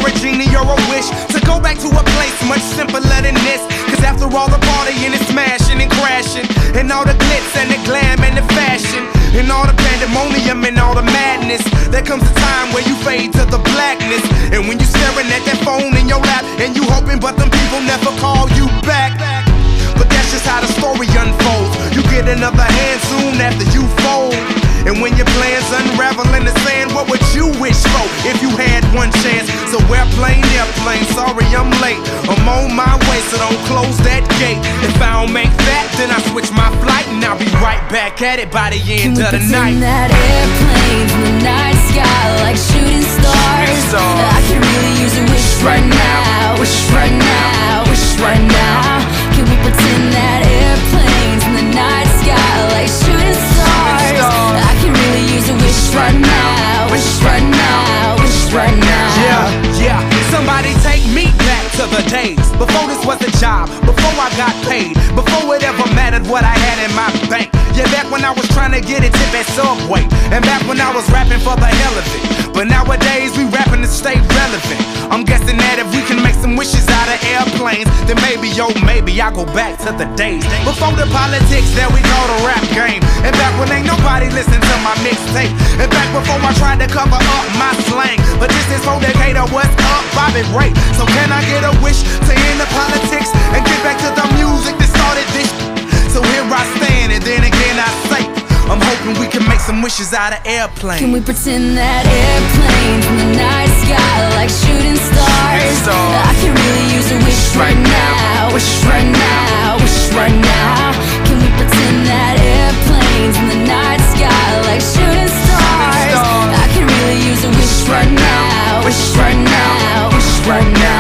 or a genie or a wish to go back to a place much simpler than this. Cause after all the partying and smashing and crashing, and all the glitz and the glam and the fashion, and all the pandemonium and all the madness, there comes a time where you fade to the blackness. And when you staring at that phone in your lap, and you hoping but them people never call you back. But that's just how the story unfolds. You get another hand soon after you fold. And when your plans unravel in the sand, what would you wish for if you had one chance? So airplane, sorry I'm late. I'm on my way, so don't close that gate. If I don't make that, then I switch my flight, and I'll be right back at it by the end of the night. Can we pretend that airplanes in the night sky like shooting stars? I could really use a wish right now, wish right now, wish right now. Can we pretend that airplanes in the night sky like shooting stars? I can really use a wish right now, wish right now, wish right now. Yeah, somebody take me back to the days before this was a job, before I got paid, before it ever mattered what I had in my bank. Yeah, back when I was trying to get a tip at Subway, and back when I was rapping for the hell of it. But nowadays we rapping to stay relevant. I'm guessing that if we can make some wishes out of airplanes, then maybe, oh maybe I'll go back to the days before the politics that we call the rap game. And back when ain't nobody listened to my mixtape, and back before I tried to cover up my slang. But this is for Decatur, what's up, Bobby Ray? So can I get a wish to end the politics and get back to the music that started this? So here I stand, and then again I say, I'm hoping we can make some wishes out of airplanes. Can we pretend that airplanes in the night sky like shooting stars? I can really use a wish right now, wish right now, wish right now. Can we pretend that airplanes in the night sky like shooting stars? I can really use a wish right now, wish right now, wish right now.